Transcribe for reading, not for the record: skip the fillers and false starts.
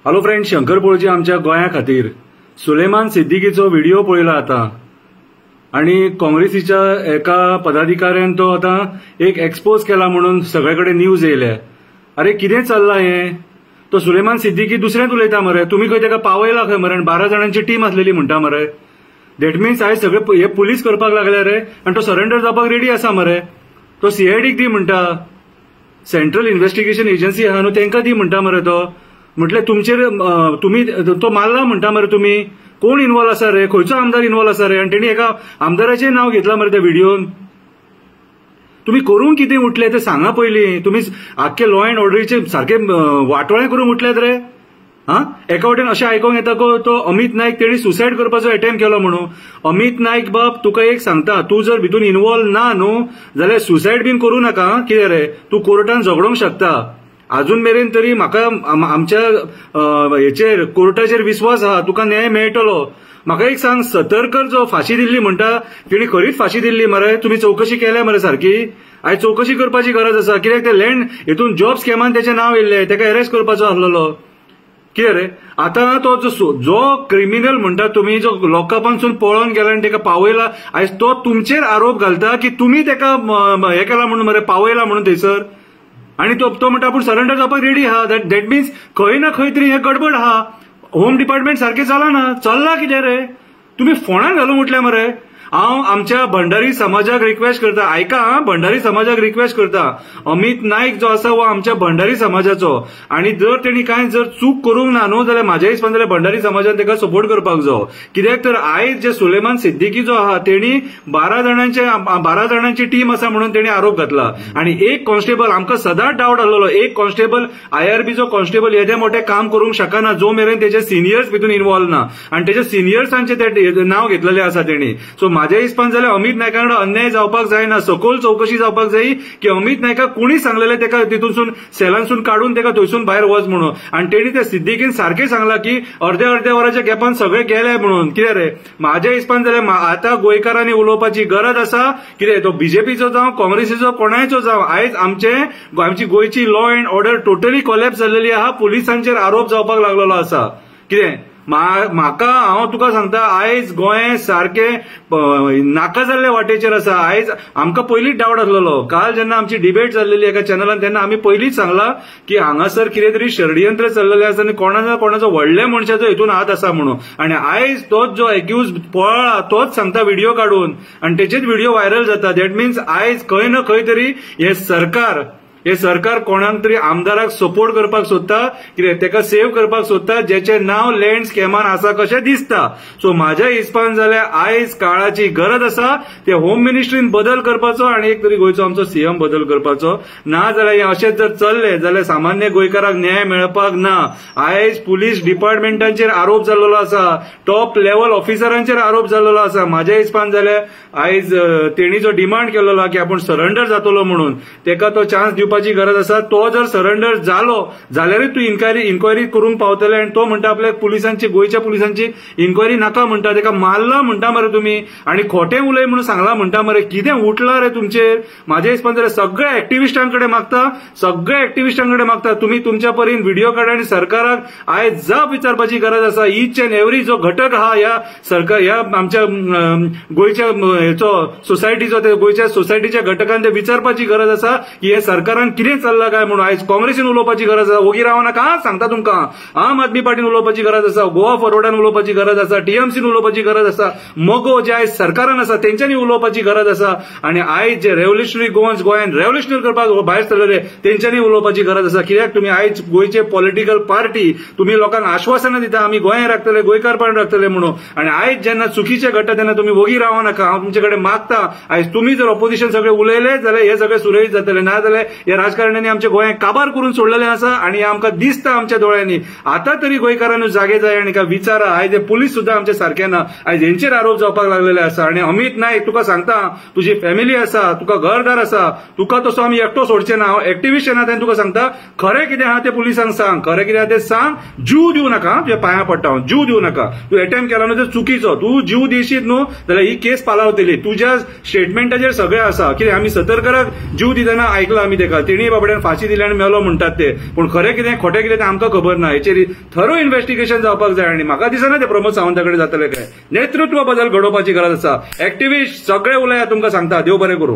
Hello friend, Shankar पळोवची आमच्या गोंया खातीर सुलेमान सिद्दीकीचो व्हिडिओ पळयला आता आणि काँग्रेसीच्या एका पदाधिकाऱ्यान तो आता एक एक्सपोज केला म्हणून सगळे कडेन न्यूज येयल्या. अरे कितें चल्लां हे? तो सुलेमान सिद्दीकी दुसऱ्याच उलयता मरे, तुम्ही खंय ताका पावयला खंय मरे? 12 जाणांची टीम आसलेली म्हणटा मरे. दॅट मीन्स आयज सगळे हे पुलीस करपाक लागले रे आणि तो सरेंडर जावपाक रेडी आसा मरे. तो सीआयडीक दी म्हणटा, सेंट्रल इन्व्हेस्टिगेशन एजन्सी आहा न्हू तेंका दी म्हणटा मरे. तो म्हटले तुमचेर तुम्ही तो मारला म्हणटा मरे. तुम्ही कोण इन्वॉल्व आसा रे? खंयचो आमदार इन्वॉल्व आसा रे? आणि तेणी एका आमदाराचें नाव घेतला मरे त्या व्हिडिओन. तुम्ही करून कितें उठले ते सांगा पयलीं. तुम्ही आख्खे लॉ अँड ऑर्डरीचे सारखे वाटोळे करून उठल्यात रे. एका वटेन अशें आयकोंक येता तो अमित नाईक तेणी सुसायड करपाचो अटेम्प्ट केलो म्हणून. अमित नाईक बाब तुका एक सांगता, तूं जर भितून इन्वॉल्व ना न्हू जाल्यार सुसायड बीन करूं नाका. कितें रे, तूं कोर्टान झगडोंक शकता. अजून मेरेन तरी म्हाका आमच्या हेचेर कोर्टाचेर विश्वास आहा, तुका न्याय मेळटलो. म्हाका एक सांग, सतरकर जो फाशी दिल्ली म्हणटा तिणी खरीच फाशी दिल्ली मरे? तुम्ही चौकशी केल्या मरे सारकी? आयज चौकशी करपाची गरज आसा. कित्याक ते लँड हितून जॉब स्कॅमान त्याचें नाव येयल्लें, ताका अरेस्ट करपाचो आसलेलो. कितें रे, आता तो जो क्रिमिनल म्हणटा तुम्ही, जो लॉकअपांसून पळोवन गेला आणि ताका पावयला, आयज तो तुमचेर आरोप घालता की तुम्ही ताका हे केला म्हणून मरे, पावयला म्हणून थंयसर. आणि तो म्हणटा आपूण सरेंडर जावपाक रेडी आहा. दॅट मीन्स खंय ना खंय तरी हे गडबड आहा. होम डिपार्टमेंट सारखे चलना. चल्ला कितें रे? तुम्ही फोंडान घालून उठल्या मरे. हांव आमच्या भंडारी समाजाक रिक्वेस्ट करता, ऐका, भंडारी समाजाक रिक्वेस्ट करता, अमित नाईक जो आसा वो आमच्या भंडारी समाजाचो, आणि जर तेणी कांय जर चूक करूंक ना न्हू जाल्यार म्हाज्या हिसपान जाल्यार भंडारी समाजान ताका सपोर्ट करपाक जाय. कित्याक तर आयज जे सुलेमान सिद्दीकी जो आहा तेणी 12 जाणांची टीम आसा म्हणून तेणी आरोप घातला. आणि एक कॉन्स्टेबल, आमकां सदांच डावट आसलेलो, एक कॉन्स्टेबल आयआरबीचो कॉन्स्टेबल येदे मोठे काम करूंक शकना जो मेरेन तेजे सिनियर्स भितून इन्वॉल्व ना, आणि तेजे सिनियर्सांचे ते नाव घेतलेले आसा तेणी. सो म्हाज्या हिसपान जाल्यार अमित नायकाकडे अन्याय जावपाक जायना. सखोल चौकशी जावपाक जायी की अमित नायकाक कोणी सांगलेले ताका तितूनसून सेलांसून काढून ताका थंयसून भायर वच म्हणून. आणि तेणी त्या सिद्दीकीन सारखें सांगला की अर्ध्या वराच्या गॅपान सगळे गेले म्हणून. कितें रे, म्हाज्या हिसपान जाल्यार आतां गोंयकारांनी उलोवपाची गरज आसा. कितें तो बीजेपीचो जावं काँग्रेसीचो कोणायचो जावं, आयज आमची गोंयची law and order totally collapse जाल्लेली आहा. पुलिसांचेर आरोप जावपाक लागलेलो आसा. कितें म्हाका, हांव तुका सांगता, आयज गोंय सारखे नाका जाल्ल्या वाटेचेर आसा. आयज आमकां पयलींच डावट आसलेलो. काल जेन्ना आमची डिबेट जाल्लेली एका चॅनलान तेन्ना आमी पयलींच सांगला की हांगासर कितें तरी षडयंत्र चल्लेलें आसा आणि कोणाचो व्हडल्या मनशाचो हितून हात आसा म्हणून. आणि आयज तोच जो एक्यूज पळला तोच सांगता व्हिडिओ काढून, आणि तेचेच व्हिडिओ व्हायरल जाता. दॅट मीन्स आयज खंय ना खंय तरी हे सरकार कोणाक तरी आमदाराक सपोर्ट करपाक सोदता. कितें ताका सेव्ह करपाक सोदता, जेचे नाव लँड स्कॅमान आसा कशें दिसता. सो म्हाज्या हिसपान जाल्यार आयज काळाची गरज आसा ते होम मिनिस्ट्रीन बदल करपाचो आणि एक तरी गोंयचो आमचो सीएम बदल करपाचो. ना जाल्यार हे अशेंच जर चल्ले जाल्यार सामान्य गोंयकाराक न्याय मेळपाक ना. आयज पुलीस डिपार्टमेंटांचेर आरोप जाल्लो आसा, टॉप लेवल ऑफिसरांचेर आरोप जाल्लो आसा. म्हाज्या हिसपान जाल्यार आयज तेणी जो डिमांड केल्लो की आपूण सरेंडर जातलो म्हणून, ताका तो चान्स दिवपाची गरज आसा. तो जर सरेंडर जालो जाल्यारूच तूं इन्क्वायरी करूंक पावतले. आणि तो म्हणटा आपल्या पुलिसांची, गोंयच्या पुलिसांची इन्क्वायरी नाका म्हणटा, ताका मारला म्हणटा मरे तुम्ही, आणि खोटें उलय म्हणून सांगला म्हणटा मरे. कितें उठला रे तुमचेर? म्हाज्या हिसपान जाल्यार सगळ्या एक्टिव्हिस्टांकडे मागता तुम्ही तुमच्या परीन व्हिडिओ काडा आणि सरकाराक आयज जाप विचारपाची गरज आसा. ईच अँड एव्हरी जो घटक आहा ह्या सरकार, ह्या आमच्या गोंयच्या हेचो सोसायटीचो, ते गोंयच्या सोसायटीच्या घटकांक ते विचारपाची गरज आसा की हे सरकारान कितें चल्लां काय म्हणून. आयज काँग्रेसीन उलोवपाची गरज आसा, ओगी रावं नाका, सांगता तुमकां. आम आदमी पार्टीन उलोवपाची गरज आसा, गोवा फॉरवर्डान उलोवपाची गरज आसा, टीएमसीन उलोवपाची गरज आसा, मगो जे आयज सरकारान आसा तेंच्यांनी उलोवपाची गरज आसा. आणि आयज जे रेव्होल्युशनरी गोयन रेव्होल्युशनरी करपाक भायर सरलेले तेंच्यांनी उलोवपाची गरज आसा. कित्याक तुम्ही आयज गोंयचे पॉलिटिकल पार्टी तुम्ही लोकांक आश्वासनां दिता आमी गोंय राखतले, गोंयकारपण राखतले म्हणून. आणि आयज जेन्ना चुकीचे घडटा तेन्ना तुम्ही ओगी रावं नाका. हांव तुमचे कडेन मागता, आयज तुम्ही जर ऑपोजिशन सगळे उलयले जाल्यार हे सगळे सुरळीत जातले. ना जाल्यार हे राजकारण्यांनी आमच्या गोंयांक काबार करून सोडलेले आसा. आणि आमकां दिसता आमच्या दोळ्यांनी. आता तरी गोंयकारांनी जागे जाय आणि काय विचारा. आयज हे पुलीस सुद्धा आमचे सारखे ना. आयज हेंचेर आरोप जावपाक लागलेले आसा. आणि अमित नाईक, तुका सांगता, तुजी फॅमिली आसा, तुका घरदार आसा, तुका तसो आमी एकटो सोडचे ना. हांव एक्टिव्हिस्ट आहा तेन्ना तुका सांगता, खरें कितें आहा तें पुलिसांक सांग. खरें कितें आहा तें सांग. जीव दिवं नाका. तुज्या पांयां पडटा हांव, जीव दिवं नाका. तूं अटेम्प्ट केला न्हू तें चुकीचो. तूं जीव दिशीत न्हू जाल्यार ही केस पालावतली. तुज्या स्टेटमेंटाचेर सगळें आसा. कितें आमी सतरकराक जीव दितना आयकला आमी ताका. तिणी बाबड्यान फाशी दिली आनी मेलो म्हणटात ते, पूण खरें कितें खोटें कितें तें आमकां खबर ना. हेचेर थरो इन्व्हेस्टिगेशन जावपाक जाय आनी म्हाका दिसना ते प्रमोद सावंता कडेन जातले काय. नेतृत्व बदल घडोवपाची गरज आसा. एक्टिव्हिस्ट सगळे उलया, तुमकां सांगता. देव बरें करूं.